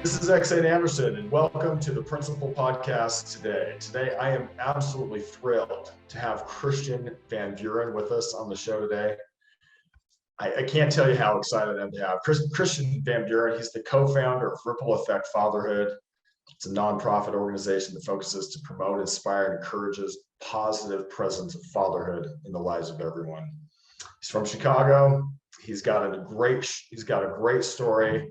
This is X8 Anderson, and welcome to the Principal Podcast today. Today, I am absolutely thrilled to have Christian Van Buren with us on the show today. I can't tell you how excited I am to have Christian Van Buren. He's the co-founder of Ripple Effect Fatherhood. It's a nonprofit organization that focuses to promote, inspire, and encourages positive presence of fatherhood in the lives of everyone. He's from Chicago. He's got a great story.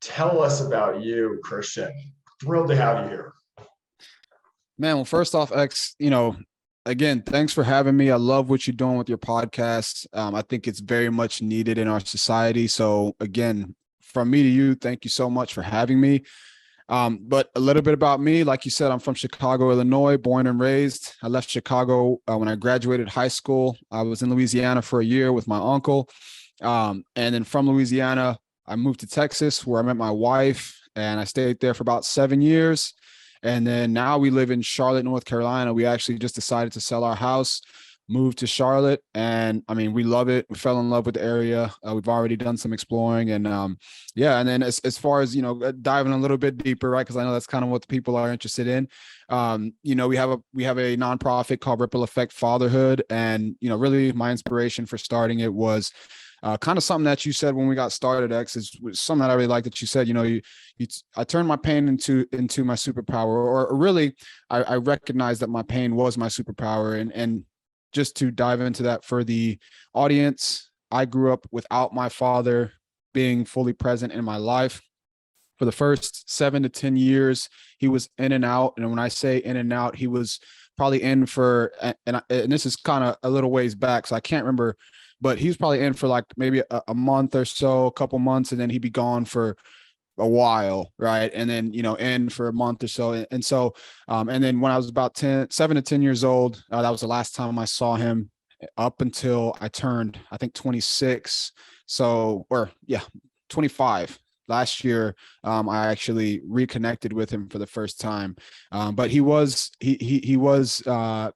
Tell us about you, Christian. Thrilled to have you here. Man, well, first off, X, again, thanks for having me. I love what you're doing with your podcast. I think it's very much needed in our society. So again, from me to you, thank you so much for having me. But a little bit about me, like you said, I'm from Chicago, Illinois, born and raised. I left Chicago when I graduated high school. I was in Louisiana for a year with my uncle. And then from Louisiana, I moved to Texas where I met my wife, and I stayed there for about 7 years. And then now we live in Charlotte, North Carolina. We actually just decided to sell our house, move to Charlotte. And I mean, we love it. We fell in love with the area. We've already done some exploring, and and then as far as, diving a little bit deeper, right? Cause I know that's kind of what the people are interested in. We have a nonprofit called Ripple Effect Fatherhood. And, really my inspiration for starting it was kind of something that you said when we got started, X, is something that I really like that you said. I turned my pain into my superpower, or really, I recognized that my pain was my superpower. And just to dive into that for the audience, I grew up without my father being fully present in my life. For the first 7 to 10 years, he was in and out. And when I say in and out, he was probably in for, and this is kind of a little ways back, so I can't remember, but he was probably in for like maybe a month or so, a couple months, and then he'd be gone for a while, right? And then, in for a month or so. And so, and then when I was about 7 to 10 years old, that was the last time I saw him up until I turned, I think 26. So, 25. Last year, I actually reconnected with him for the first time. But he was, he was a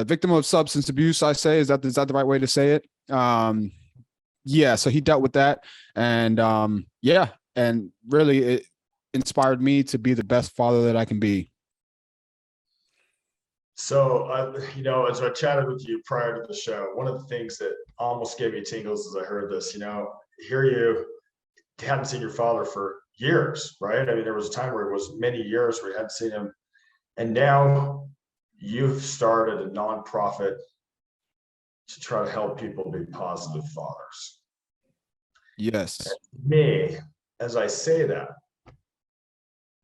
victim of substance abuse, I say. Is that the right way to say it? So he dealt with that. And and really it inspired me to be the best father that I can be. So, as I chatted with you prior to the show, one of the things that almost gave me tingles as I heard this, here you hadn't seen your father for years, right? I mean, there was a time where it was many years where you hadn't seen him. And now you've started a nonprofit to try to help people be positive fathers. Yes. And me, as I say that,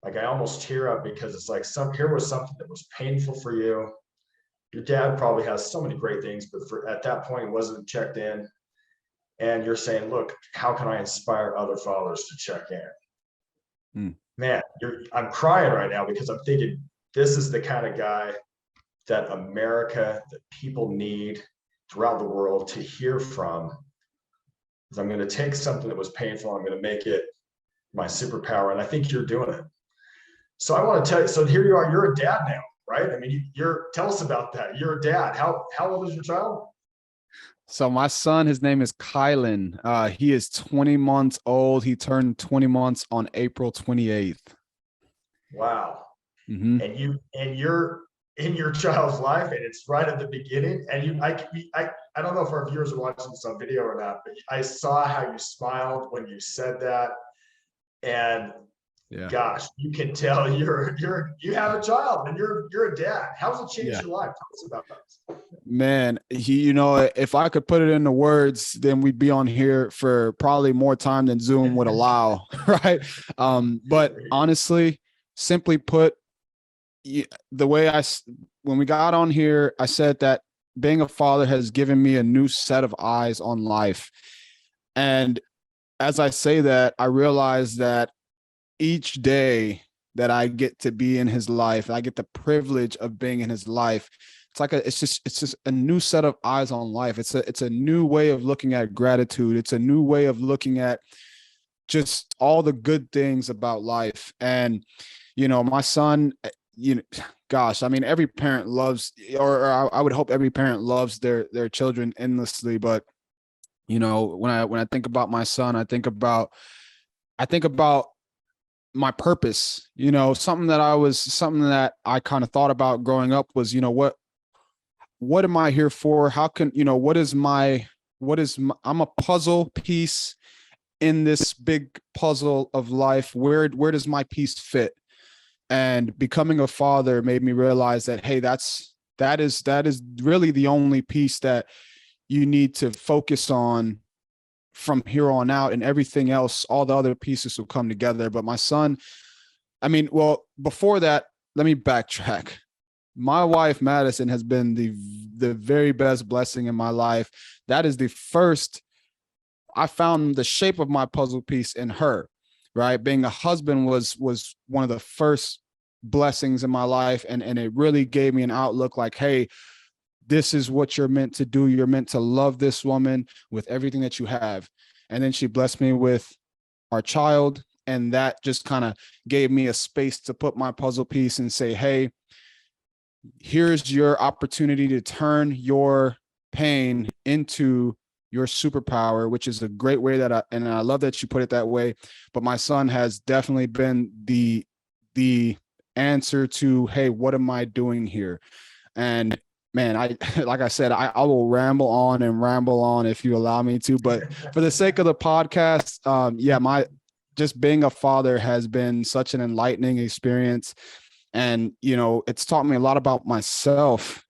like I almost tear up, because it's like here was something that was painful for you. Your dad probably has so many great things, but at that point, it wasn't checked in. And you're saying, look, how can I inspire other fathers to check in? Man, I'm crying right now, because I'm thinking this is the kind of guy that that people need throughout the world to hear from. Because I'm going to take something that was painful, I'm going to make it my superpower. And I think you're doing it. So I want to tell you, so here you are, you're a dad now, right? I mean, tell us about that. You're a dad. How old is your child? So my son, his name is Kylan. He is 20 months old. He turned 20 months on April 28th. Wow. Mm-hmm. And you're in your child's life, and it's right at the beginning. And I don't know if our viewers are watching this on video or not, but I saw how you smiled when you said that. And gosh, you can tell you have a child, and you're a dad. How's it changed your life? Tell us about that. Man, if I could put it into words, then we'd be on here for probably more time than Zoom would allow, right? But honestly, simply put, when we got on here, I said that being a father has given me a new set of eyes on life. And as I say that, I realize that each day that I get to be in his life, I get the privilege of being in his life. It's just a new set of eyes on life. It's a new way of looking at gratitude. It's a new way of looking at just all the good things about life. And, my son, gosh, I mean, every parent loves, or I would hope every parent loves their children endlessly, but You know, when I think about my son, I think about my purpose. You know, something that I kind of thought about growing up was, you know, what am I here for? How can, you know, I'm a puzzle piece in this big puzzle of life. Where does my piece fit? And becoming a father made me realize that, hey, that is really the only piece that you need to focus on from here on out, and everything else, all the other pieces will come together. But my son, I mean, well, before that, let me backtrack. My wife Madison has been the very best blessing in my life. That is the first I found the shape of my puzzle piece in her, right? Being a husband was one of the first blessings in my life, and it really gave me an outlook like, hey, this is what you're meant to do. You're meant to love this woman with everything that you have. And then she blessed me with our child, and that just kind of gave me a space to put my puzzle piece and say, hey, here's your opportunity to turn your pain into your superpower, which is a great way and I love that you put it that way. But my son has definitely been the answer to, hey, what am I doing here? And man, I like I said, I will ramble on and ramble on if you allow me to, but for the sake of the podcast, yeah, my just being a father has been such an enlightening experience. And, you know, it's taught me a lot about myself.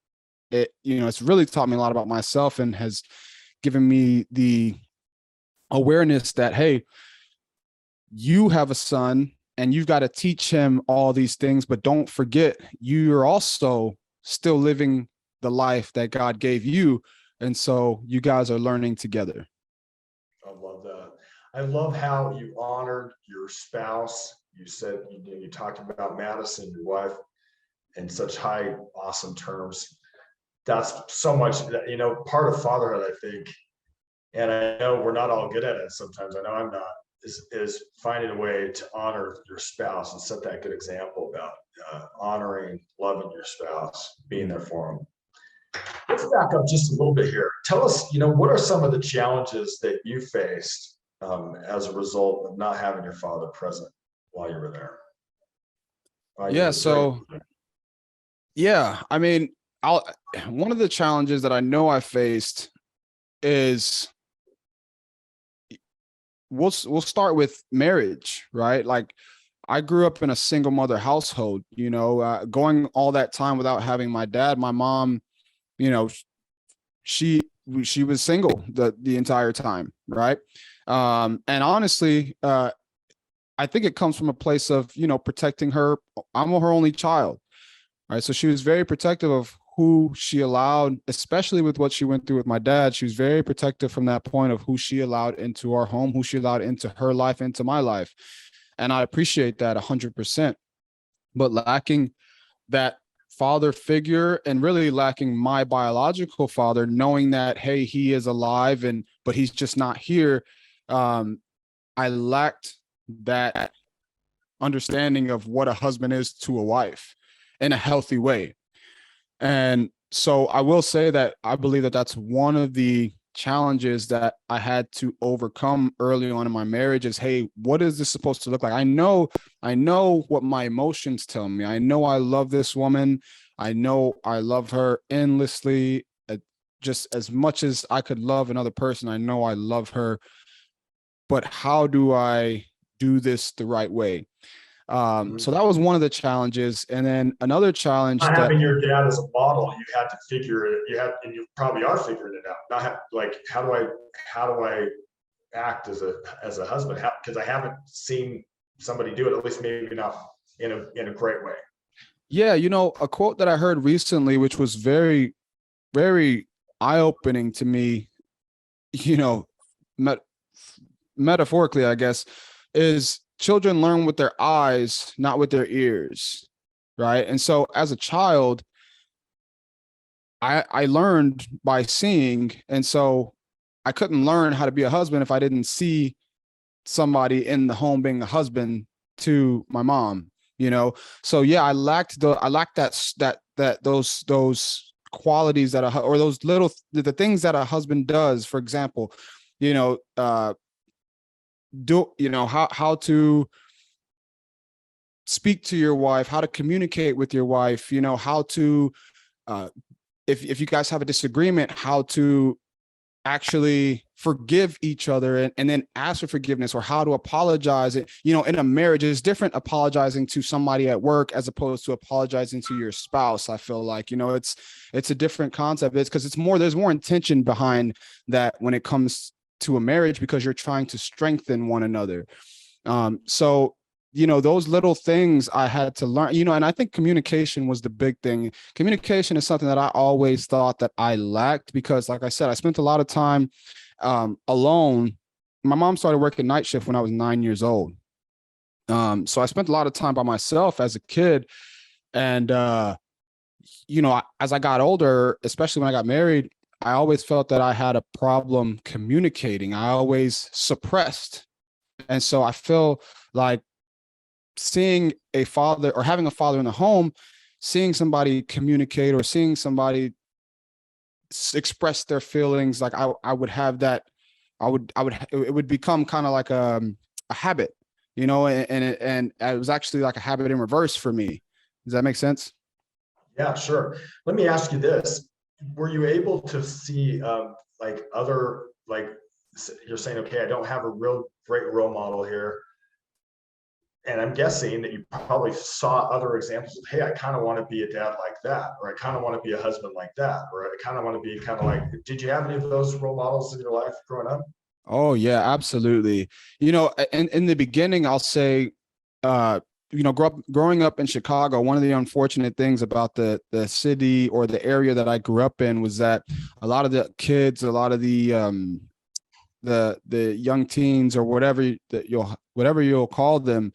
It's really taught me a lot about myself, and has given me the awareness that, hey, you have a son and you've got to teach him all these things, but don't forget, you're also still living the life that God gave you. And so you guys are learning together. I love that. I love how you honored your spouse. You said you talked about Madison, your wife, in such high, awesome terms. That's so much, part of fatherhood, I think, and I know we're not all good at it sometimes. I know I'm not, is finding a way to honor your spouse and set that good example about honoring, loving your spouse, being there for them. Let's back up just a little bit here. Tell us, what are some of the challenges that you faced as a result of not having your father present while you were there? Yeah. So, yeah, I mean, one of the challenges that I know I faced is we'll start with marriage, right? Like, I grew up in a single mother household, going all that time without having my dad. My mom, you know, she was single the entire time, right? And honestly, I think it comes from a place of, protecting her. I'm her only child, right? So she was very protective of who she allowed, especially with what she went through with my dad. She was very protective from that point of who she allowed into our home, who she allowed into her life, into my life. And I appreciate that 100%. But lacking that father figure, and really lacking my biological father, knowing that, hey, he is alive, but he's just not here. I lacked that understanding of what a husband is to a wife in a healthy way. And so I will say that I believe that that's one of the challenges that I had to overcome early on in my marriage is, hey, what is this supposed to look like? I know what my emotions tell me. I know I love this woman. I know I love her endlessly, just as much as I could love another person. I know I love her, but how do I do this the right way? So that was one of the challenges. And then another challenge, not having your dad as a model, you had to figure it. And you probably are figuring it out. Not how do I act as a husband? Because I haven't seen somebody do it, at least maybe not in a great way. Yeah, a quote that I heard recently, which was very, very eye-opening to me, metaphorically, I guess, is children learn with their eyes, not with their ears, right? And so as a child, I learned by seeing, and so I couldn't learn how to be a husband if I didn't see somebody in the home being a husband to my mom, So yeah, I lacked those qualities that or those the things that a husband does. For example, you know, how to speak to your wife, how to communicate with your wife, how to, uh, if you guys have a disagreement, how to actually forgive each other, and then ask for forgiveness, or how to apologize. In a marriage, it's different apologizing to somebody at work as opposed to apologizing to your spouse. I feel like, it's a different concept. It's because there's more intention behind that when it comes to a marriage, because you're trying to strengthen one another. So those little things I had to learn, and I think communication was the big thing. Communication is something that I always thought that I lacked, because like I said, I spent a lot of time alone. My mom started working night shift when I was 9 years old. So I spent a lot of time by myself as a kid. And, as I got older, especially when I got married, I always felt that I had a problem communicating. I always suppressed. And so I feel like seeing a father, or having a father in the home, seeing somebody communicate, or seeing somebody express their feelings, like I would have that, it would become kind of like a habit, and it was actually like a habit in reverse for me. Does that make sense? Yeah, sure. Let me ask you this. Were you able to see like other, like you're saying, okay, I don't have a real great role model here. And I'm guessing that you probably saw other examples of, hey, I kind of want to be a dad like that, or I kind of want to be a husband like that, or I kind of want to be kind of like, did you have any of those role models in your life growing up? Oh yeah, absolutely. In the beginning, I'll say, growing up in Chicago, one of the unfortunate things about the city, or the area that I grew up in, was that a lot of the kids, a lot of the young teens, or whatever you'll call them,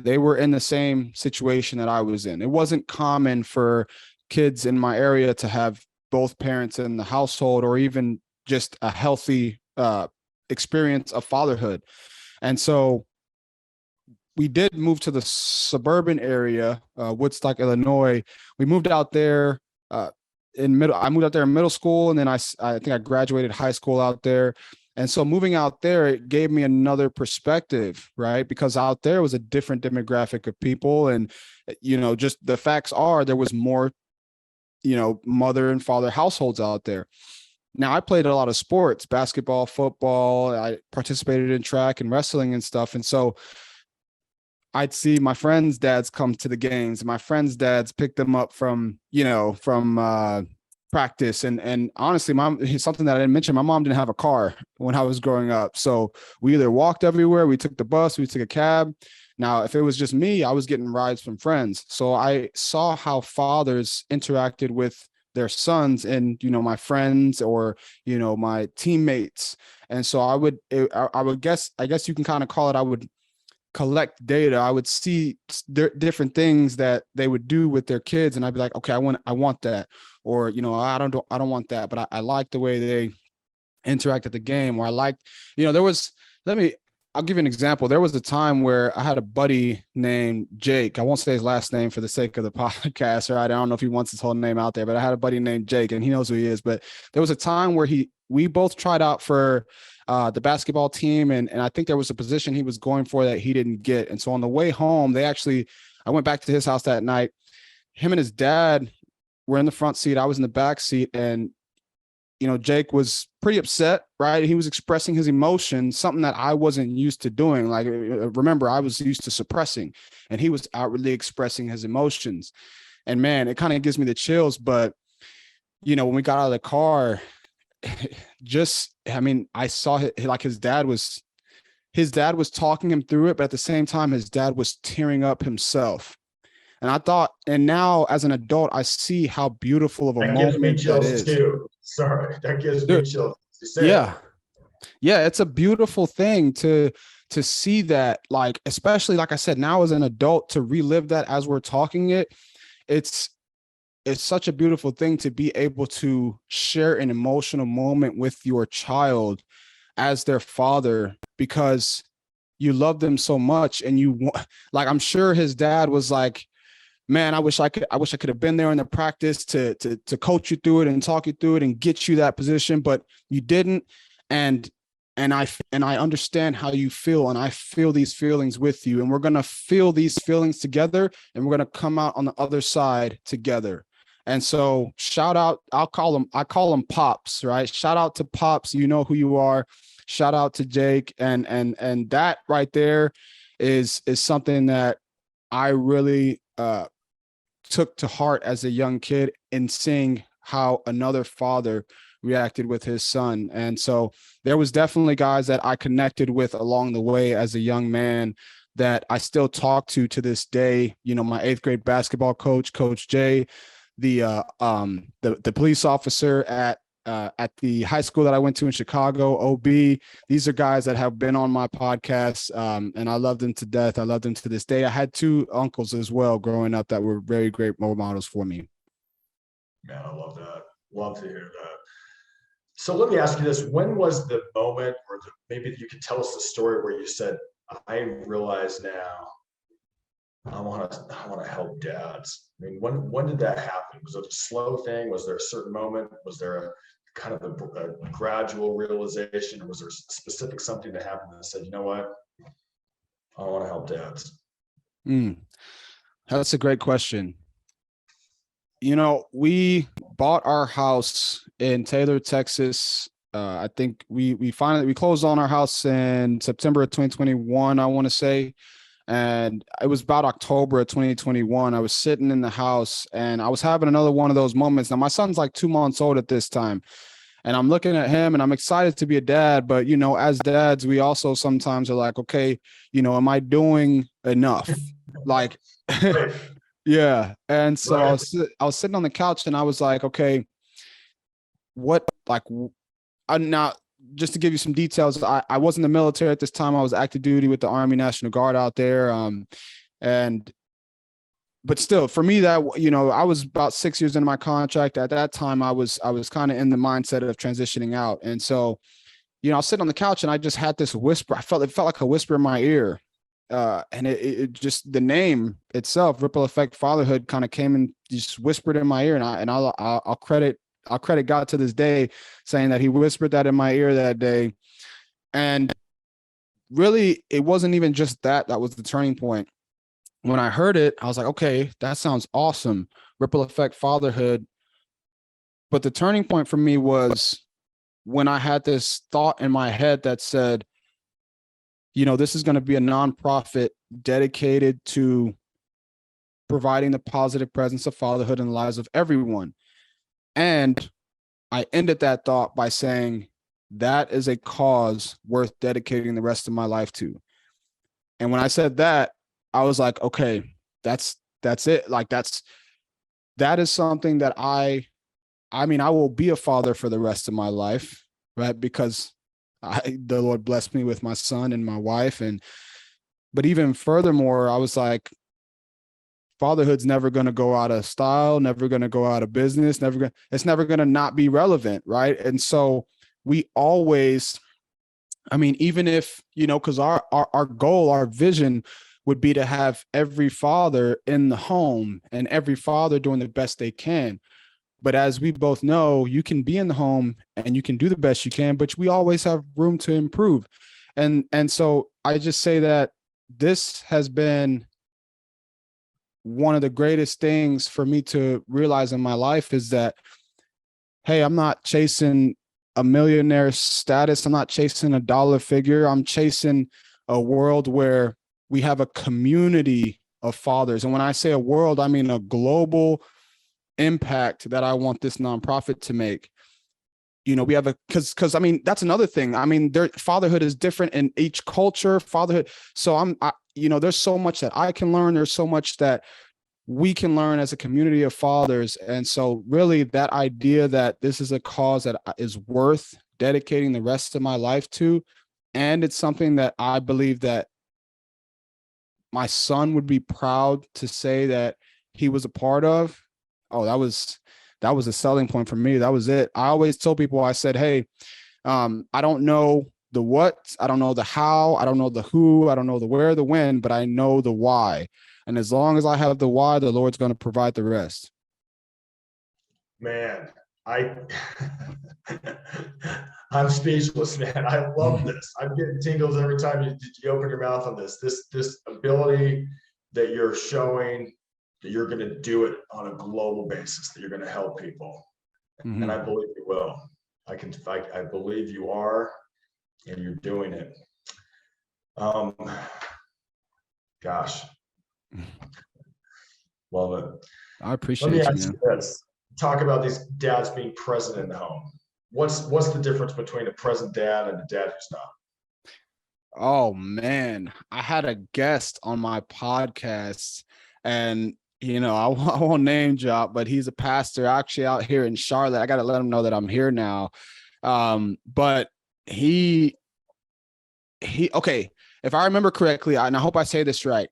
they were in the same situation that I was in. It wasn't common for kids in my area to have both parents in the household, or even just a healthy experience of fatherhood. And so we did move to the suburban area, Woodstock, Illinois. We moved out there I moved out there in middle school, and then I think I graduated high school out there. And so moving out there, it gave me another perspective, right? Because out there was a different demographic of people. And, just the facts are, there was more, mother and father households out there. Now, I played a lot of sports, basketball, football. I participated in track and wrestling and stuff. And so I'd see my friends' dads come to the games, and my friends' dads picked them up from practice. And honestly, something that I didn't mention, my mom didn't have a car when I was growing up. So we either walked everywhere, we took the bus, we took a cab. Now, if it was just me, I was getting rides from friends. So I saw how fathers interacted with their sons, and, my friends, or, my teammates. And so I would guess you can kind of call it, I would collect data. I would see different things that they would do with their kids, and I'd be like, okay, I want that, or I don't want that, but I like the way they interact at the game. Or I liked, I'll give you an example. There was a time where I had a buddy named Jake. I won't say his last name for the sake of the podcast, right? I don't know if he wants his whole name out there, but I had a buddy named Jake, and he knows who he is. But there was a time where we both tried out for the basketball team. And I think there was a position he was going for that he didn't get. And so on the way home, I went back to his house that night. Him and his dad were in the front seat. I was in the back seat. And, Jake was pretty upset, right? He was expressing his emotions, something that I wasn't used to doing. Like, remember, I was used to suppressing, and he was outwardly expressing his emotions. And man, it kind of gives me the chills. But, when we got out of the car, I saw his dad was talking him through it, but at the same time, his dad was tearing up himself. And I thought, and now as an adult, I see how beautiful of a That gives me moment that chills is. too. Sorry, that gives me chills. Yeah. Yeah, it's a beautiful thing to see that, like, especially like I said, now as an adult, to relive that as we're talking it, it's such a beautiful thing to be able to share an emotional moment with your child as their father, because you love them so much. And like, I'm sure his dad was like, man, I wish I could have been there in the practice to coach you through it and talk you through it and get you that position, but you didn't. And and I understand how you feel, and I feel these feelings with you, and we're going to feel these feelings together, and we're going to come out on the other side together. And so shout out, I call them pops, right? Shout out to pops. You know who you are. Shout out to Jake. And that right there is something that I really took to heart as a young kid, in seeing how another father reacted with his son. And so there was definitely guys that I connected with along the way as a young man that I still talk to this day. You know, my 8th grade basketball coach, Coach Jay, the police officer at the high school that I went to in Chicago, OB. These are guys that have been on my podcast, and I love them to death. I love them to this day. I had 2 uncles as well growing up that were very great role models for me. Man, I love that. Love to hear that. So let me ask you this. When was the moment, or maybe you could tell us the story where you said, I realize now I want to help dads? I mean, when did that happen? Was it a slow thing? Was there a certain moment? Was there a kind of a gradual realization? Or was there specific something that happened that said, you know what, I want to help dads? That's a great question. You know, we bought our house in Taylor, Texas. I think we finally closed on our house in September of 2021, I want to say. And it was about October of 2021. I was sitting in the house and I was having another one of those moments. Now, my son's like 2 months old at this time. And I'm looking at him and I'm excited to be a dad. But, you know, as dads, we also sometimes are like, okay, you know, am I doing enough? Like, Right. yeah. And so Right. I was sitting on the couch and I was like, okay, what, like, I'm not, just to give you some details, I was in the military at this time. I was active duty with the Army National Guard out there. But still, for me, that, you know, I was about 6 years into my contract. At that time, I was kind of in the mindset of transitioning out. And so, you know, I was sitting on the couch and I just had this whisper. It felt like a whisper in my ear. And it just, the name itself, Ripple Effect Fatherhood, kind of came and just whispered in my ear. And I'll credit God to this day, saying that he whispered that in my ear that day. And really, it wasn't even just that was the turning point. When I heard it, I was like, okay, that sounds awesome. Ripple Effect Fatherhood. But the turning point for me was when I had this thought in my head that said, you know, this is going to be a nonprofit dedicated to providing the positive presence of fatherhood in the lives of everyone. And I ended that thought by saying, that is a cause worth dedicating the rest of my life to. And when I said that, I was like, okay, that's it. Like that is something that I mean, I will be a father for the rest of my life, right? Because the Lord blessed me with my son and my wife. But even furthermore, I was like, fatherhood's never going to go out of style, never going to go out of business, it's never going to not be relevant, right? And so we always, I mean, even if, you know, because our goal, our vision would be to have every father in the home and every father doing the best they can. But as we both know, you can be in the home and you can do the best you can, but we always have room to improve. And so I just say that this has been one of the greatest things for me to realize in my life is that, hey, I'm not chasing a millionaire status. I'm not chasing a dollar figure. I'm chasing a world where we have a community of fathers. And when I say a world, I mean a global impact that I want this nonprofit to make. You know, we have because I mean, that's another thing. I mean, fatherhood is different in each culture, fatherhood. So you know, there's so much that I can learn. There's so much that we can learn as a community of fathers. And so really that idea that this is a cause that is worth dedicating the rest of my life to. And it's something that I believe that my son would be proud to say that he was a part of. Oh, that was a selling point for me. That was it. I always tell people, I said, hey, I don't know the what, I don't know the how, I don't know the who, I don't know the where, the when, but I know the why. And as long as I have the why, the Lord's going to provide the rest. Man, I I'm speechless, man. I love this. I'm getting tingles every time you open your mouth on this ability that you're showing that you're going to do it on a global basis, that you're going to help people. And I believe you will. I believe you are, and you're doing it. Gosh. Love it. I Let appreciate me you, ask you man. this. Talk about these dads being present in the home. What's the difference between a present dad and a dad who's not? Oh man, I had a guest on my podcast, and I won't name drop, but he's a pastor actually out here in Charlotte. I got to let him know that I'm here now. But he okay, if I remember correctly, and I hope I say this right,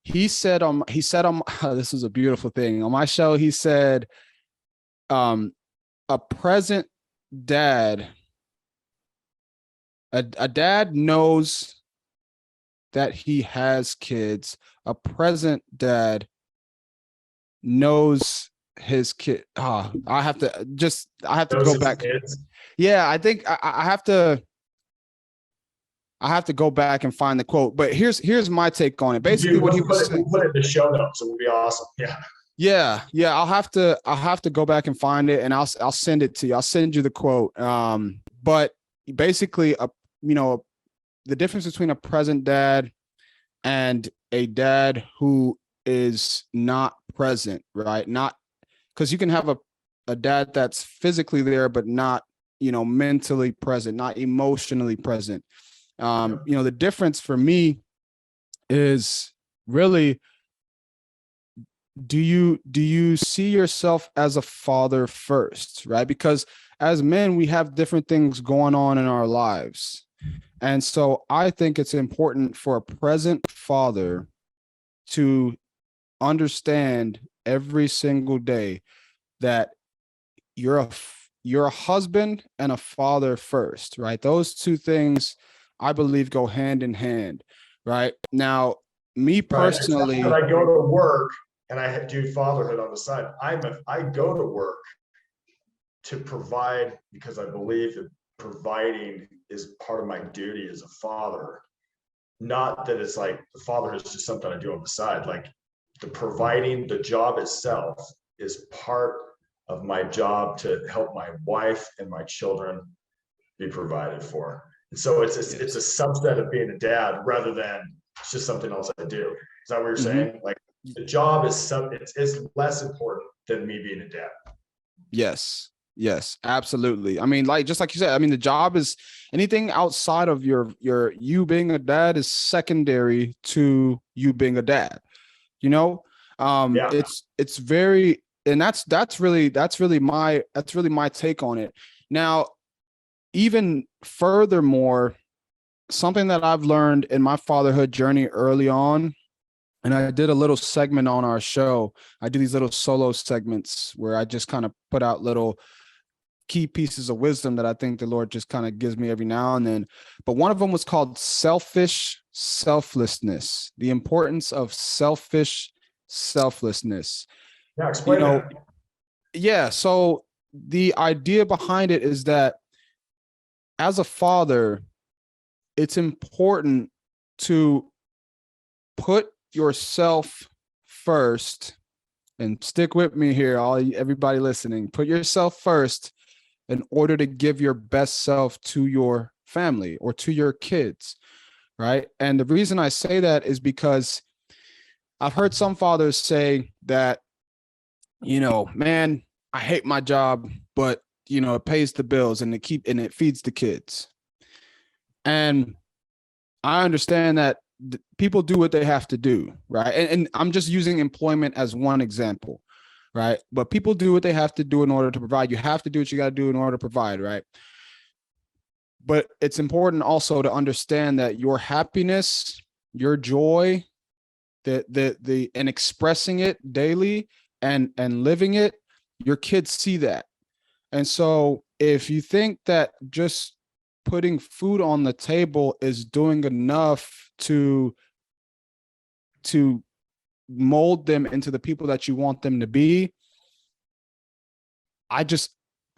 he said this is a beautiful thing on my show. He said, a present dad, a dad knows that he has kids. A present dad knows his kid. I have to Those go his back. kids. Yeah, I think I have to go back and find the quote. But here's my take on it. Basically, Dude, what he was saying. we'll put it in the show notes. It will be awesome. Yeah. Yeah. I'll have to go back and find it, and I'll send it to you. I'll send you the quote. But basically, the difference between a present dad and a dad who is not present, right? Not because you can have a dad that's physically there, but not, mentally present, not emotionally present. The difference for me is really, do you see yourself as a father first, right? Because as men, we have different things going on in our lives. And so I think it's important for a present father to understand every single day that you're a husband and a father first, right? Those two things I believe go hand in hand, right? Now, me Right. It's not that personally, I go to work and I do fatherhood on the side. I go to work to provide because I believe that providing is part of my duty as a father. Not that it's like the father is just something I do on the side. Like the providing, the job itself is part of my job to help my wife and my children be provided for. And so it's a subset of being a dad rather than it's just something else I do. Is that what you're saying? Like the job is it's less important than me being a dad. Yes, absolutely. I mean, just like you said, I mean, the job is anything outside of you being a dad is secondary to you being a dad. Yeah. It's very, and that's really my take on it. Now, even furthermore, something that I've learned in my fatherhood journey early on, and I did a little segment on our show. I do these little solo segments where I just kind of put out little key pieces of wisdom that I think the Lord just kind of gives me every now and then. But one of them was called selfish selflessness, the importance of selfish selflessness. Yeah, explain that. Yeah. So the idea behind it is that as a father, it's important to put yourself first, and stick with me here, everybody listening, put yourself first in order to give your best self to your family or to your kids, right? And the reason I say that is because I've heard some fathers say that, man, I hate my job, but it pays the bills and it feeds the kids. And I understand that people do what they have to do, right? And I'm just using employment as one example, right? But people do what they have to do in order to provide. You have to do what you got to do in order to provide, right? But it's important also to understand that your happiness, your joy, and expressing it daily and living it, your kids see that. And so if you think that just putting food on the table is doing enough to mold them into the people that you want them to be,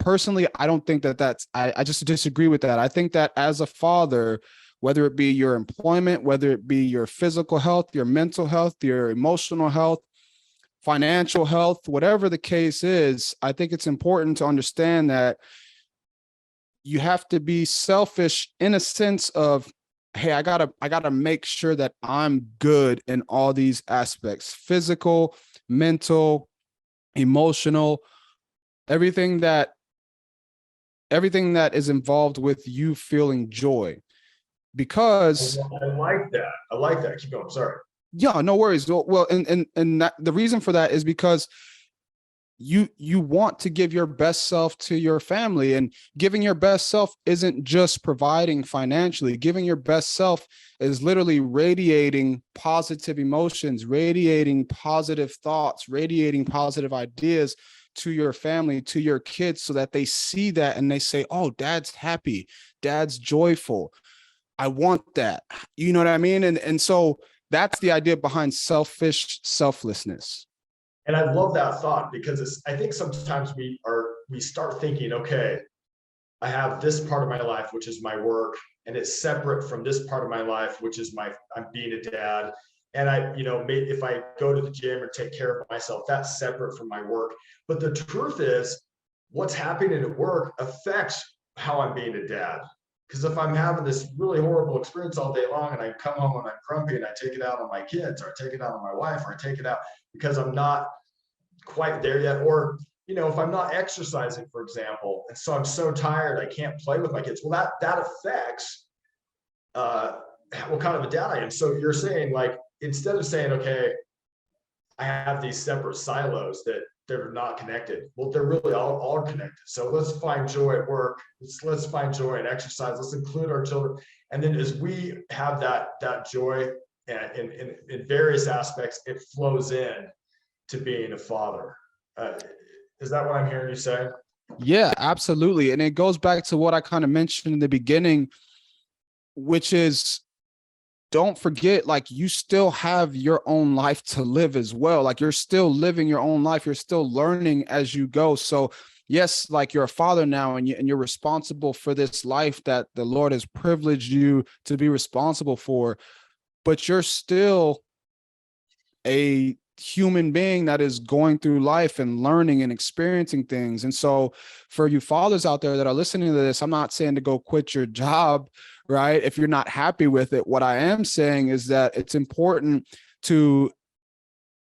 personally, I don't think I just disagree with that. I think that as a father, whether it be your employment, whether it be your physical health, your mental health, your emotional health, financial health, whatever the case is, I think it's important to understand that you have to be selfish in a sense of, hey, I gotta make sure that I'm good in all these aspects: physical, mental, emotional, everything that is involved with you feeling joy. Because I like that. I like that. Keep going. Sorry. yeah, no worries. Well, and that, the reason for that is because you want to give your best self to your family, and giving your best self isn't just providing financially. Giving your best self is literally radiating positive emotions, radiating positive thoughts, radiating positive ideas to your family, to your kids, so that they see that and they say, oh, dad's happy, dad's joyful, I want that. You know what I mean? And so that's the idea behind selfish selflessness. And I love that thought, because I think sometimes we start thinking, okay, I have this part of my life, which is my work, and it's separate from this part of my life, which is I'm being a dad. And if I go to the gym or take care of myself, that's separate from my work. But the truth is, what's happening at work affects how I'm being a dad. Because if I'm having this really horrible experience all day long and I come home and I'm grumpy and I take it out on my kids, or I take it out on my wife, or I take it out because I'm not quite there yet, or if I'm not exercising, for example, and so I'm so tired I can't play with my kids, well, that affects what kind of a dad I am. So you're saying, like, instead of saying, okay, I have these separate silos that they're not connected, well, they're really all connected. So let's find joy at work, let's find joy in exercise, let's include our children. And then as we have that joy in various aspects, it flows in to being a father. Is that what I'm hearing you say? Yeah, absolutely. And it goes back to what I kind of mentioned in the beginning, which is, don't forget, like, you still have your own life to live as well. Like, you're still living your own life. You're still learning as you go. So yes, like, you're a father now, and you're responsible for this life that the Lord has privileged you to be responsible for, but you're still a human being that is going through life and learning and experiencing things. And so for you fathers out there that are listening to this, I'm not saying to go quit your job, right, if you're not happy with it. What I am saying is that it's important to,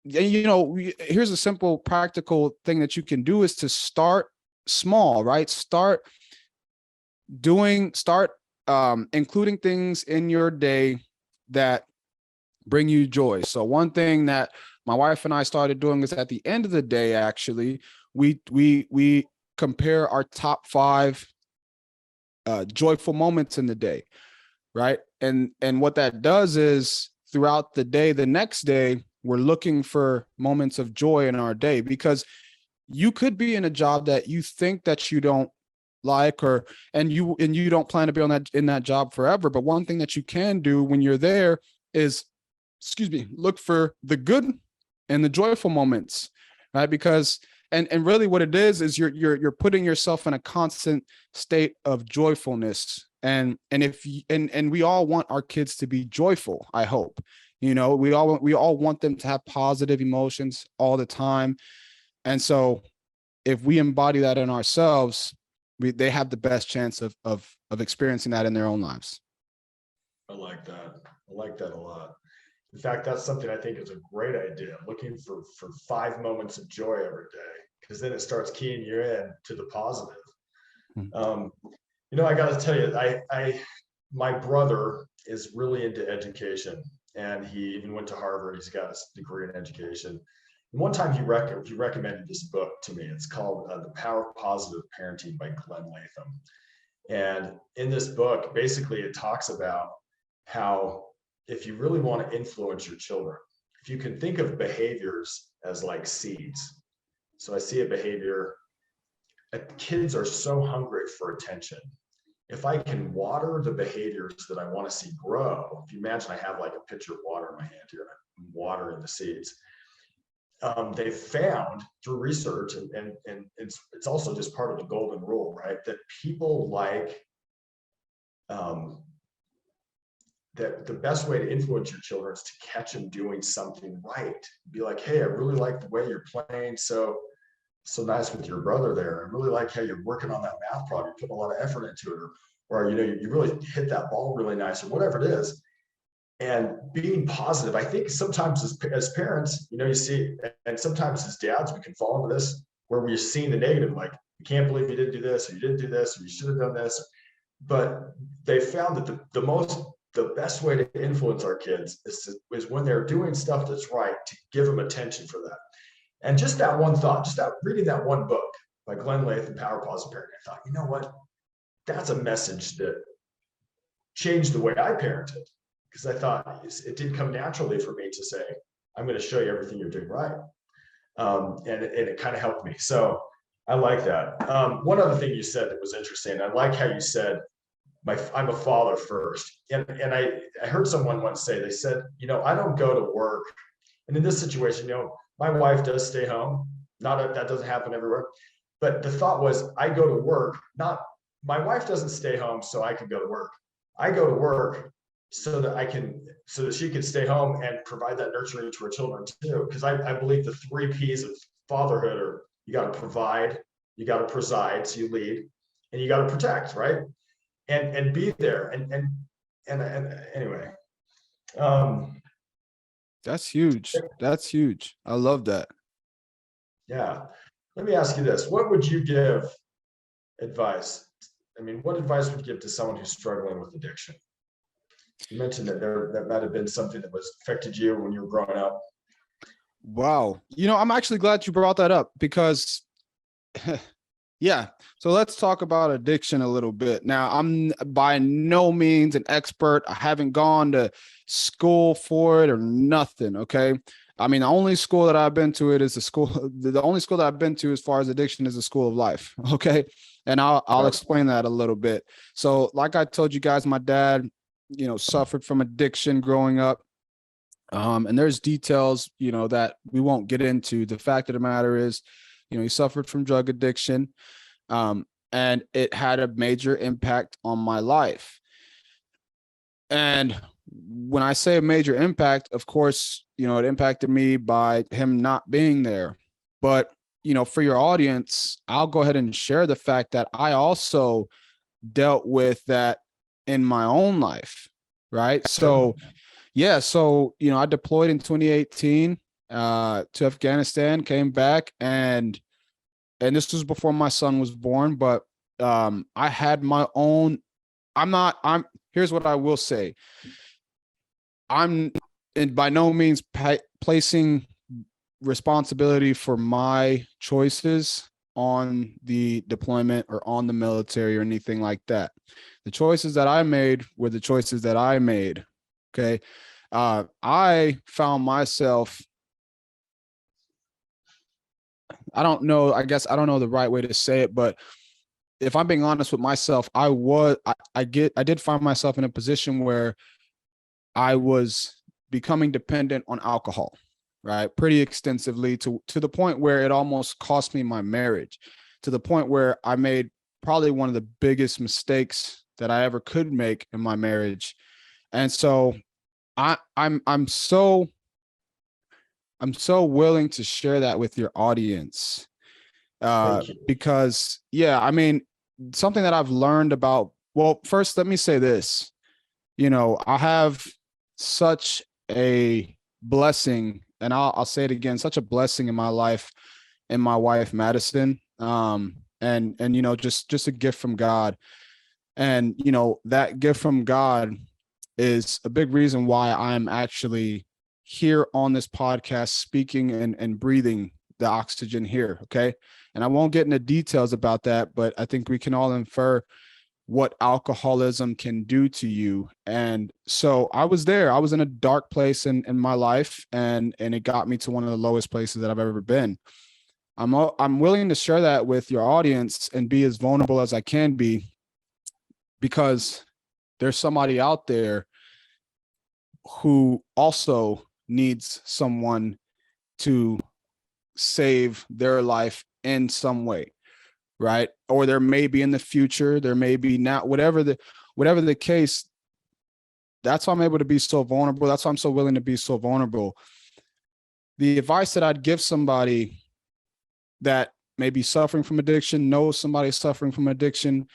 here's a simple practical thing that you can do, is to start small, right? Start including things in your day that bring you joy. So one thing that my wife and I started doing is, at the end of the day, actually, we compare our top 5 joyful moments in the day, right? And what that does is, throughout the day, the next day, we're looking for moments of joy in our day, because you could be in a job that you think that you don't like, and you don't plan to be in that job forever. But one thing that you can do when you're there is, look for the good and the joyful moments, right? Because and really what it is you're putting yourself in a constant state of joyfulness. And we all want our kids to be joyful, I hope. We all want them to have positive emotions all the time. And so if we embody that in ourselves, they have the best chance of experiencing that in their own lives. I like that. I like that a lot. In fact, that's something I think is a great idea. Looking for 5 moments of joy every day, because then it starts keying you in to the positive. I got to tell you, my brother is really into education, and he even went to Harvard. He's got his degree in education. And one time he recommended this book to me. It's called The Power of Positive Parenting by Glenn Latham. And in this book, basically, it talks about how, if you really want to influence your children, if you can think of behaviors as like seeds. So I see a behavior, kids are so hungry for attention. If I can water the behaviors that I want to see grow, if you imagine I have like a pitcher of water in my hand here, and I'm watering the seeds. they found through research, and it's also just part of the golden rule, right? That people like that the best way to influence your children is to catch them doing something right. Be like, hey, I really like the way you're playing so nice with your brother there. I really like how you're working on that math problem. You're putting a lot of effort into it, or you really hit that ball really nice, or whatever it is. And being positive, I think sometimes as parents, you see, and sometimes as dads, we can fall into this where we're seeing the negative, like, you can't believe you didn't do this, or you didn't do this, or you should have done this. But they found that the best way to influence our kids is when they're doing stuff that's right, to give them attention for that. And just that one thought, just that reading that one book by Glenn Latham, Power Positive Parenting, I thought, you know what? That's a message that changed the way I parented, because I thought it did come naturally for me to say, I'm going to show you everything you're doing right. And it kind of helped me. So I like that. One other thing you said that was interesting, I like how you said, I'm a father first. And I heard someone once say, they said, I don't go to work. And in this situation, my wife does stay home. That doesn't happen everywhere. But the thought was, I go to work, not my wife doesn't stay home so I can go to work. I go to work so that she can stay home and provide that nurturing to her children too. Because I believe the 3 P's of fatherhood are, you got to provide, you got to preside, so you lead, and you got to protect, right? And be there. And anyway. That's huge. That's huge. I love that. Yeah. Let me ask you this. What would you give advice? I mean, what advice would you give to someone who's struggling with addiction? You mentioned that might have been something that was affected you when you were growing up. Wow. I'm actually glad you brought that up, because yeah. So let's talk about addiction a little bit. Now, I'm by no means an expert. I haven't gone to school for it or nothing. Okay. I mean, the only school that I've been to the only school that I've been to as far as addiction is the school of life. Okay. And I'll explain that a little bit. So like I told you guys, my dad, suffered from addiction growing up. And there's details, that we won't get into. The fact of the matter is, he suffered from drug addiction, and it had a major impact on my life. And when I say a major impact, of course, it impacted me by him not being there. But, for your audience, I'll go ahead and share the fact that I also dealt with that in my own life. Right. So, yeah. So, I deployed in 2018 to Afghanistan, came back, and this was before my son was born, but I had my own. Here's what I will say. I'm by no means placing responsibility for my choices on the deployment or on the military or anything like that. The choices that I made were the choices that I made. Okay. I found myself, I don't know, I guess I don't know the right way to say it, but if I'm being honest with myself, I did find myself in a position where I was becoming dependent on alcohol, right? Pretty extensively, to the point where it almost cost me my marriage, to the point where I made probably one of the biggest mistakes that I ever could make in my marriage. And so I'm so willing to share that with your audience, because I mean, something that I've learned about, well, first, let me say this, I have such a blessing, and I'll say it again, such a blessing in my life, and my wife, Madison, and just a gift from God. And, that gift from God is a big reason why I'm actually here on this podcast, speaking and breathing the oxygen here. Okay. And I won't get into details about that, but I think we can all infer what alcoholism can do to you. And so I was there. I was in a dark place in my life, and it got me to one of the lowest places that I've ever been. I'm willing to share that with your audience and be as vulnerable as I can be, because there's somebody out there who also needs someone to save their life in some way, right? Or there may be in the future, there may be now, whatever the case. That's why I'm able to be so vulnerable. That's why I'm so willing to be so vulnerable. The advice that I'd give somebody that may be suffering from addiction, knows somebody suffering from addiction,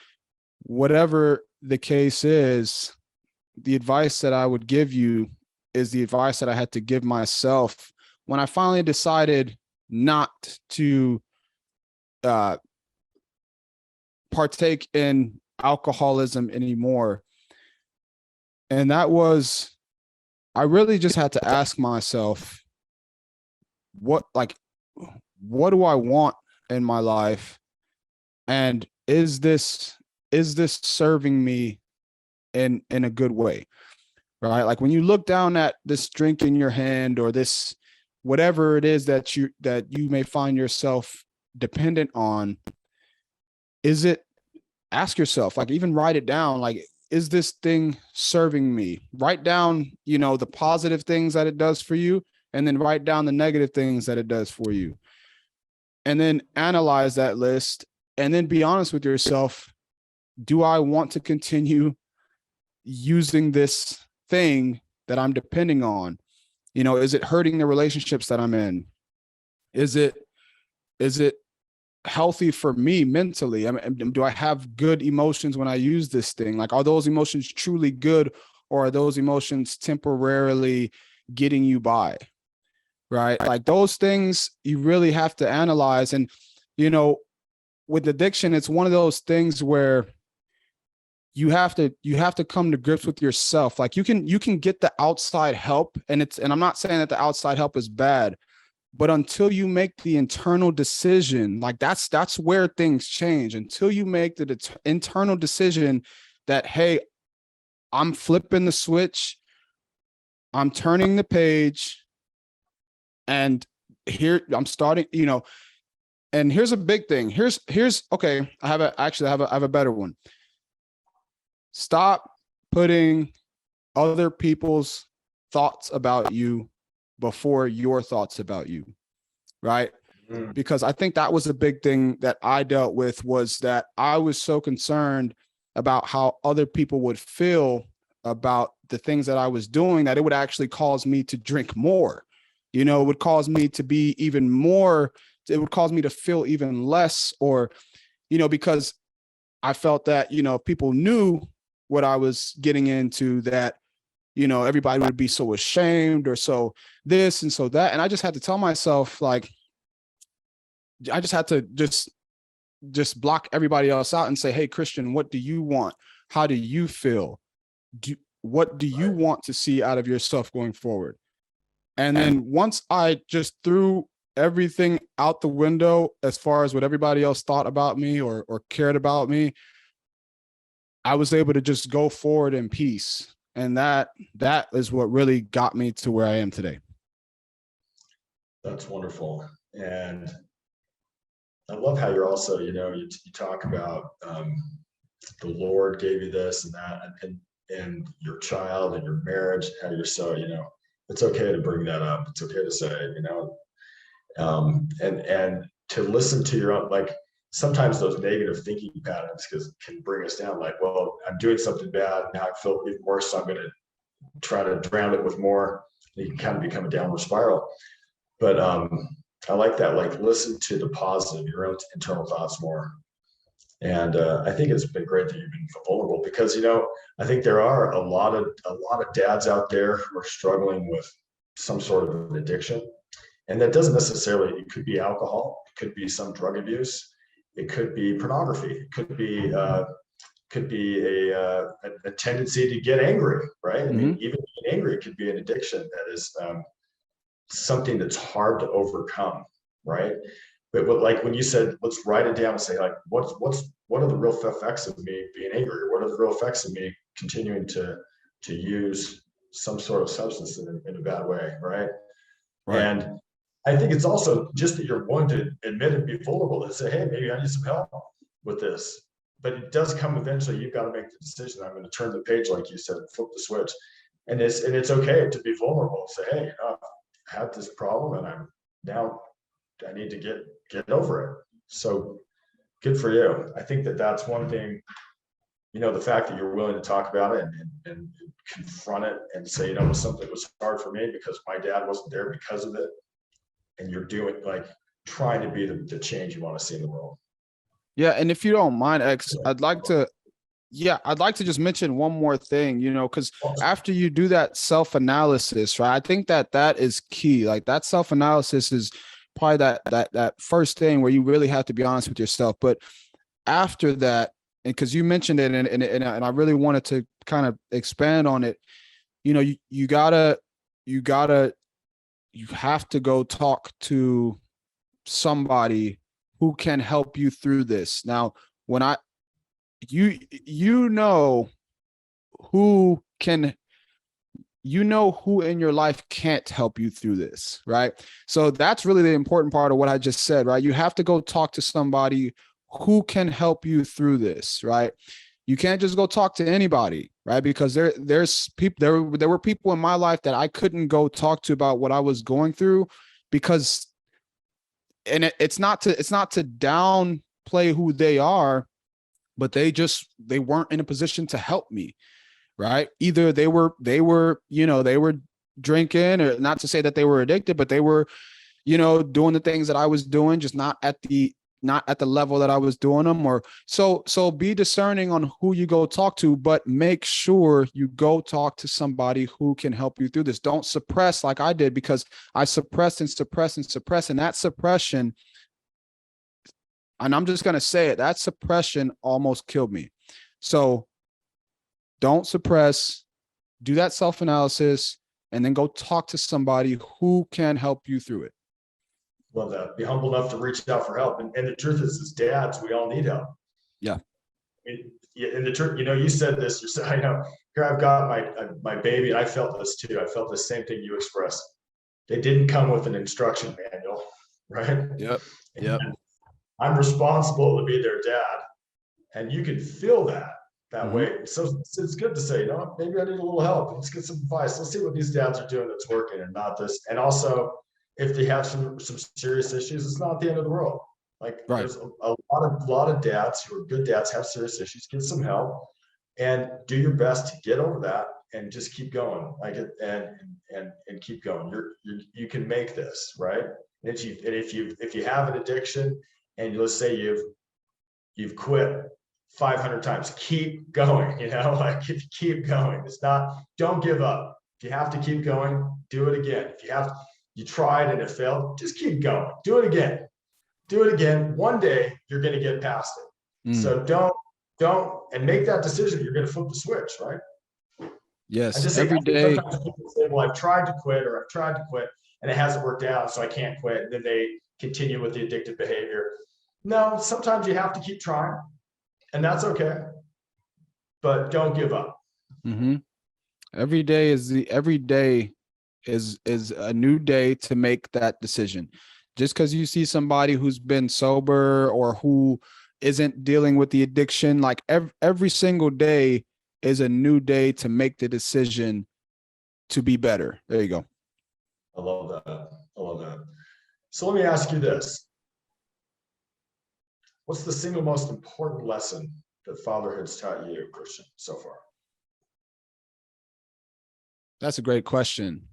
whatever the case is, the advice that I would give you is the advice that I had to give myself when I finally decided not to partake in alcoholism anymore. And that was, I really just had to ask myself, what do I want in my life? And is this serving me in a good way? Right? Like when you look down at this drink in your hand, or this whatever it is that you may find yourself dependent on, ask yourself, like, even write it down, like, is this thing serving me? Write down, the positive things that it does for you, and then write down the negative things that it does for you. And then analyze that list, and then be honest with yourself. Do I want to continue using this thing that I'm depending on? Is it hurting the relationships that I'm in? Is it healthy for me mentally? I mean, do I have good emotions when I use this thing? Like, are those emotions truly good, or are those emotions temporarily getting you by? Right? Like, those things you really have to analyze. And, with addiction, it's one of those things where you have to come to grips with yourself. Like, you can get the outside help, and I'm not saying that the outside help is bad, but until you make the internal decision, like, that's where things change. Until you make the internal decision that, hey, I'm flipping the switch, I'm turning the page, and here I'm starting, and here's a big thing. Here's okay. I have a better one. Stop putting other people's thoughts about you before your thoughts about you, right? Because I think that was a big thing that I dealt with, was that I was so concerned about how other people would feel about the things that I was doing, that it would actually cause me to drink more. It would cause me to be even more, it would cause me to feel even less, or, because I felt that, people knew what I was getting into, that, everybody would be so ashamed, or so this and so that. And I just had to tell myself, like, I just had to just block everybody else out and say, hey, Christian, what do you want? How do you feel? What do you want to see out of yourself going forward? And then once I just threw everything out the window as far as what everybody else thought about me or cared about me, I was able to just go forward in peace. And that is what really got me to where I am today. That's wonderful. And I love how you're also, you talk about the Lord gave you this and that, and your child and your marriage, how you're so, it's okay to bring that up. It's okay to say, and to listen to your own, like, sometimes those negative thinking patterns can bring us down. Like, well, I'm doing something bad, now I feel even worse, so I'm going to try to drown it with more. You can kind of become a downward spiral. But I like that. Like, listen to the positive, your own internal thoughts more. And I think it's been great that you've been vulnerable, because I think there are a lot of dads out there who are struggling with some sort of an addiction, and that doesn't necessarily. It could be alcohol, it could be some drug abuse, it could be pornography, it could be a tendency to get angry, right? I mean, even being angry could be an addiction that is something that's hard to overcome, right? But like when you said, let's write it down and say, like, what are the real effects of me being angry? What are the real effects of me continuing to use some sort of substance in a bad way, right? And I think it's also just that you're willing to admit and be vulnerable and say, hey, maybe I need some help with this. But it does come eventually. You've got to make the decision. I'm going to turn the page, like you said, and flip the switch. And it's okay to be vulnerable. Say, hey, I've had this problem, and I'm now I need to get over it. So good for you. I think that's one thing, the fact that you're willing to talk about it and confront it and say, something was hard for me because my dad wasn't there because of it. And you're doing like trying to be the change you want to see in the world. Yeah. And if you don't mind, X, I'd like to just mention one more thing, because after you do that self-analysis, right, I think that is key. Like that self-analysis is probably that first thing where you really have to be honest with yourself. But after that, and because you mentioned it and I really wanted to kind of expand on it, you have to go talk to somebody who can help you through this. Now, when who in your life can't help you through this, right? So that's really the important part of what I just said, right? You have to go talk to somebody who can help you through this, right? You can't just go talk to anybody, right? Because there were people in my life that I couldn't go talk to about what I was going through because, and it's not to downplay who they are, but they weren't in a position to help me, right? Either they were drinking, or not to say that they were addicted, but they were, doing the things that I was doing, just not at the level that I was doing them. Or so be discerning on who you go talk to, but make sure you go talk to somebody who can help you through this. Don't suppress like I did, because I suppressed and that suppression, and I'm just going to say it, that suppression almost killed me. So don't suppress, do that self-analysis, and then go talk to somebody who can help you through it. Love that. Be humble enough to reach out for help. And the truth is, as dads, we all need help. Yeah. And the truth, you said this, you said, here I've got my baby. And I felt this too. I felt the same thing you expressed. They didn't come with an instruction manual, right? Yep. I'm responsible to be their dad. And you can feel that way. So it's good to say, maybe I need a little help. Let's get some advice. Let's see what these dads are doing that's working and not this. And also, if they have some serious issues, it's not the end of the world. Like right. There's a lot of dads who are good dads have serious issues. Get some help and do your best to get over that and just keep going. And keep going. You can make this, right? And if you have an addiction and let's say you've quit 500 times, keep going. If you keep going, don't give up. If you have to keep going, do it again. If you tried and it failed, just keep going. Do it again. One day you're going to get past it. So don't, and make that decision. You're going to flip the switch, right? Yes. Every day. Sometimes people say, well, I've tried to quit and it hasn't worked out, so I can't quit. And then they continue with the addictive behavior. No, sometimes you have to keep trying, and that's okay. But don't give up. Mm-hmm. Every day is a new day to make that decision. Just because you see somebody who's been sober or who isn't dealing with the addiction, like every single day is a new day to make the decision to be better. There you go. I love that. So let me ask you this. What's the single most important lesson that fatherhood's taught you, Christian, so far? That's a great question.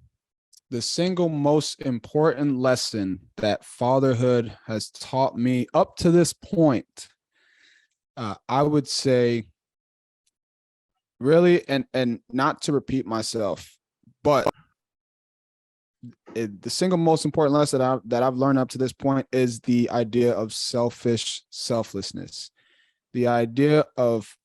The single most important lesson that fatherhood has taught me up to this point, I would say, really, and not to repeat myself, but the single most important lesson that I've learned up to this point is the idea of selflessness, the idea of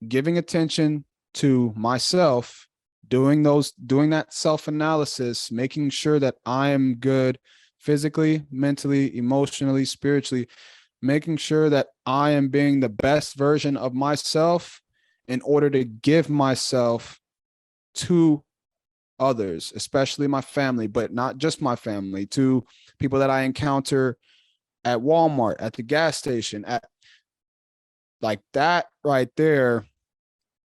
giving attention to myself, doing that self-analysis, making sure that I am good physically, mentally, emotionally, spiritually, making sure that I am being the best version of myself in order to give myself to others, especially my family, but not just my family, to people that I encounter at Walmart, at the gas station, at like that right there.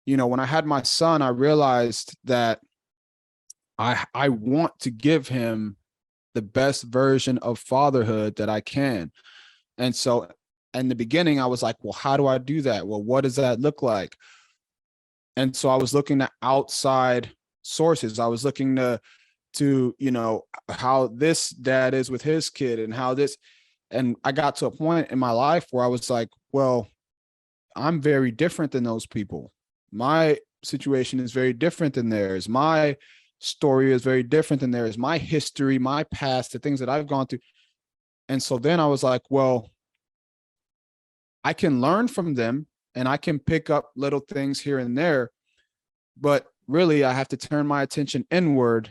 When I had my son, I realized that I want to give him the best version of fatherhood that I can. And so in the beginning, I was like, well, how do I do that? Well, what does that look like? And so I was looking at outside sources. I was looking to, you know, how this dad is with his kid and how this, and I got to a point in my life where I was like, well, I'm very different than those people. My situation is very different than theirs. My story is very different than theirs. My history, my past, the things that I've gone through. And so then I was like, well, I can learn from them and I can pick up little things here and there, but really I have to turn my attention inward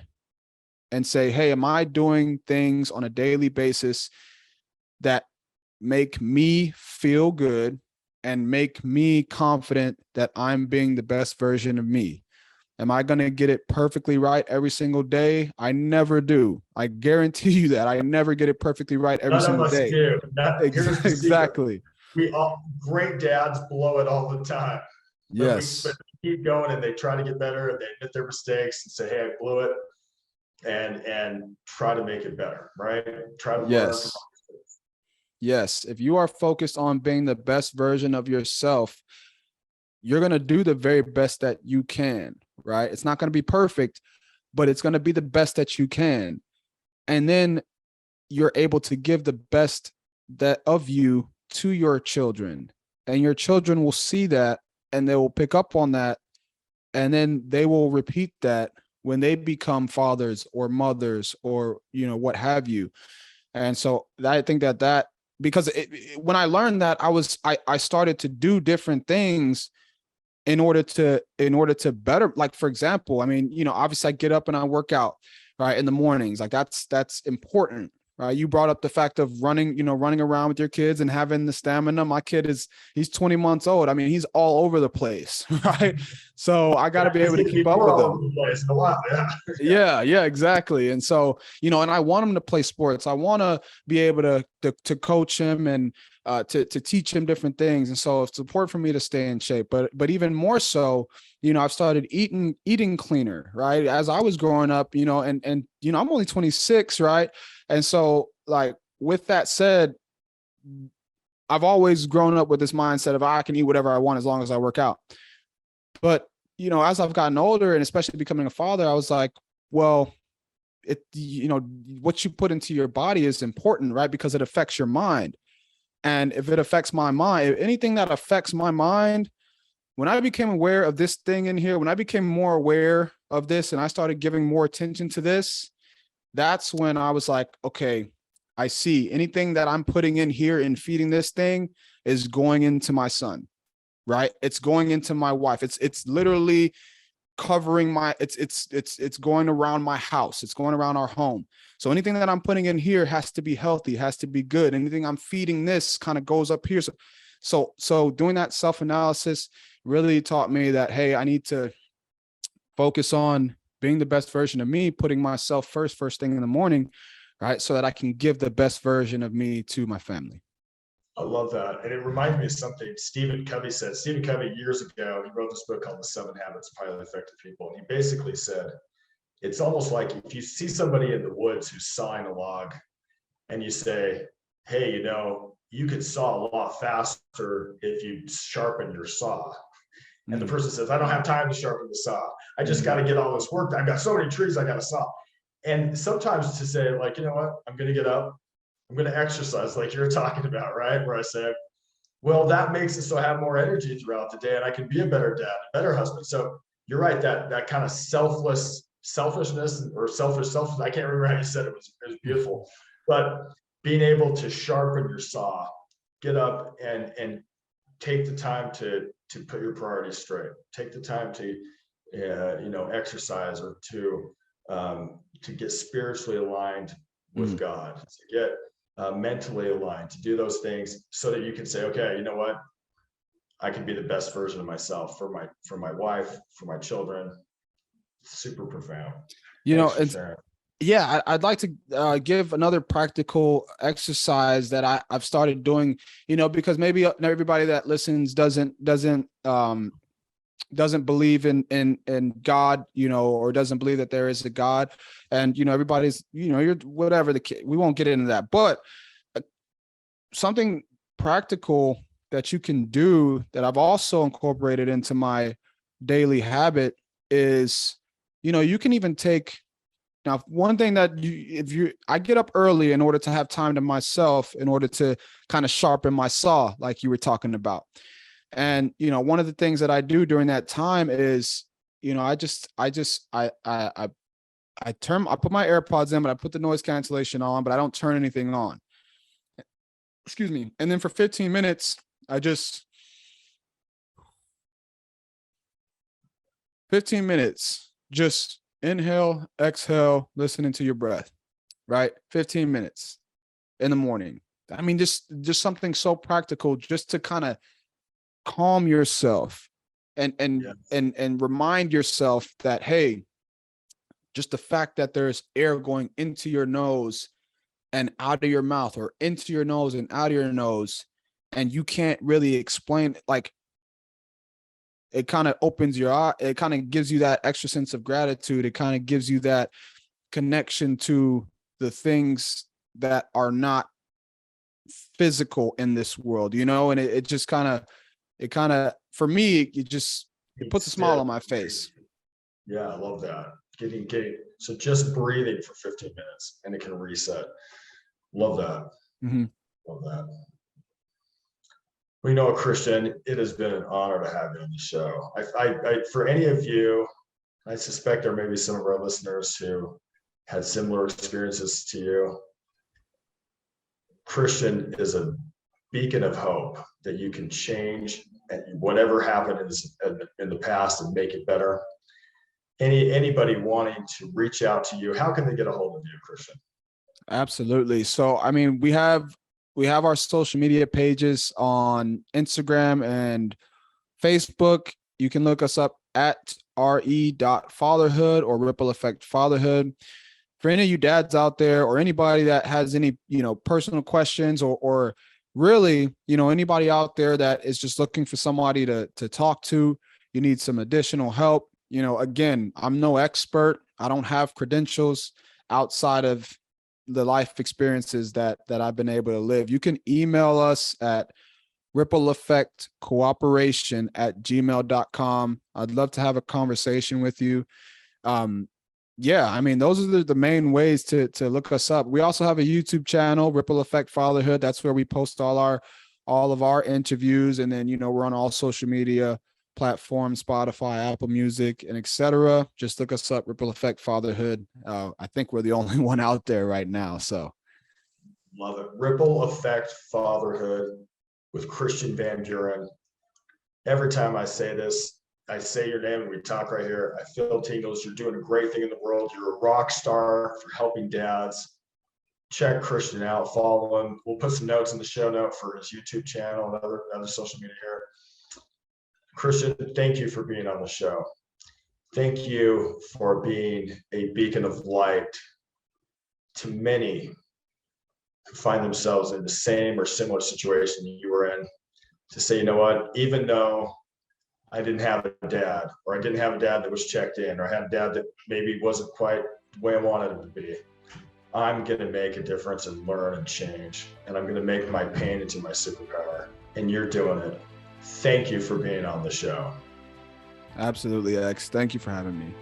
and say, hey, am I doing things on a daily basis that make me feel good and make me confident that I'm being the best version of me? Am I going to get it perfectly right every single day? I never do. I guarantee you that I never get it perfectly right every None of single us day. do. Here's the secret. Exactly. We all, great dads blow it all the time. Yes. But we keep going and they try to get better and they admit their mistakes and say, hey, I blew it, and try to make it better, right? Try to learn from. Yes. If you are focused on being the best version of yourself, you're going to do the very best that you can, right? It's not going to be perfect, but it's going to be the best that you can. And then you're able to give the best that of you to your children, and your children will see that and they will pick up on that. And then they will repeat that when they become fathers or mothers or, you know, what have you. And so I think that because when I learned that, I started to do different things in order to better, like, for example, I mean, you know, obviously I get up and I work out, right, in the mornings. Like that's important, right? You brought up the fact of running around with your kids and having the stamina. My kid he's 20 months old. I mean, he's all over the place, right? So I got to be able to keep up with him. A while, Yeah, exactly. And so, you know, and I want him to play sports. I want to be able to coach him and to teach him different things. And so it's important for me to stay in shape. But even more so, you know, I've started eating cleaner, right? As I was growing up, you know, and you know, I'm only 26, right? And so, like, with that said, I've always grown up with this mindset of I can eat whatever I want as long as I work out. But, you know, as I've gotten older and especially becoming a father, I was like, well, you know, what you put into your body is important, right? Because it affects your mind. And if it affects my mind, if anything that affects my mind, when I became aware of this thing in here, when I became more aware of this and I started giving more attention to this, that's when I was like, okay, I see anything that I'm putting in here and feeding this thing is going into my son, right? It's going into my wife. It's literally covering it's going around my house. It's going around our home. So anything that I'm putting in here has to be healthy, has to be good. Anything I'm feeding this kind of goes up here. So doing that self-analysis really taught me that, hey, I need to focus on being the best version of me, putting myself first thing in the morning, right? So that I can give the best version of me to my family. I love that. And it reminds me of something Stephen Covey said. Stephen Covey, years ago, he wrote this book called The 7 Habits of Highly Effective People. And he basically said, it's almost like if you see somebody in the woods who's sawing a log and you say, hey, you know, you could saw a lot faster if you sharpen your saw. And the person says, I don't have time to sharpen the saw. I just got to get all this work done. I've got so many trees I got to saw. And sometimes to say, like, you know what, I'm going to get up, I'm going to exercise, like you're talking about, right? Where I say, well, that makes it so I have more energy throughout the day and I can be a better dad, a better husband. So you're right, that kind of selfishness or selfish, I can't remember how you said it, it was beautiful. But being able to sharpen your saw, get up and take the time to put your priorities straight, take the time to you know, exercise or to get spiritually aligned with God, to get mentally aligned, to do those things so that you can say, okay, you know what, I can be the best version of myself for my wife, for my children. Super profound. You know, it's, yeah, I'd like to give another practical exercise that I've started doing, you know, because maybe not everybody that listens doesn't doesn't believe in God, or doesn't believe that there is a God, and everybody's, you're whatever the kid. We won't get into that, but something practical that you can do that I've also incorporated into my daily habit is, you can even take. Now, one thing that I get up early in order to have time to myself, in order to kind of sharpen my saw, like you were talking about. And, one of the things that I do during that time is, I put my AirPods in, but I put the noise cancellation on, but I don't turn anything on. Excuse me. And then for 15 minutes, 15 minutes, just inhale, exhale, listening to your breath, right? 15 minutes in the morning. I mean, just something so practical, just to kind of calm yourself and remind yourself that, hey, just the fact that there's air going into your nose and out of your mouth, or into your nose and out of your nose, and you can't really explain, like, it kind of opens your eye. It kind of gives you that extra sense of gratitude. It kind of gives you that connection to the things that are not physical in this world, and it just kind of, for me, it puts a smile on my face. Yeah, I love that. So just breathing for 15 minutes and it can reset. Love that. Mm-hmm. Love that. Well, Christian, it has been an honor to have you on the show. For any of you, I suspect there may be some of our listeners who had similar experiences to you. Christian is a beacon of hope that you can change whatever happened in the past and make it better. Anybody wanting to reach out to you, how can they get a hold of you, Christian? Absolutely. So, I mean, we have our social media pages on Instagram and Facebook. You can look us up at re.fatherhood or Ripple Effect Fatherhood. For any of you dads out there, or anybody that has any, personal questions, or really, anybody out there that is just looking for somebody to talk to, you need some additional help. Again, I'm no expert. I don't have credentials outside of the life experiences that I've been able to live. You can email us at rippleeffectcooperation@gmail.com. I'd love to have a conversation with you. Yeah, I mean, those are the main ways to look us up. We also have a YouTube channel, Ripple Effect Fatherhood. That's where we post all of our interviews. And then, we're on all social media platforms, Spotify, Apple Music, and etc. Just look us up, Ripple Effect Fatherhood. I think we're the only one out there right now. So love it. Ripple Effect Fatherhood with Christian Van Buren. Every time I say this, I say your name and we talk right here, I feel tingles. You're doing a great thing in the world. You're a rock star for helping dads. Check Christian out, follow him. We'll put some notes in the show note for his YouTube channel and other social media here. Christian, thank you for being on the show. Thank you for being a beacon of light to many who find themselves in the same or similar situation you were in, to say, what, even though I didn't have a dad, or I didn't have a dad that was checked in, or I had a dad that maybe wasn't quite the way I wanted him to be, I'm going to make a difference and learn and change. And I'm going to make my pain into my superpower. And you're doing it. Thank you for being on the show. Absolutely, X. Thank you for having me.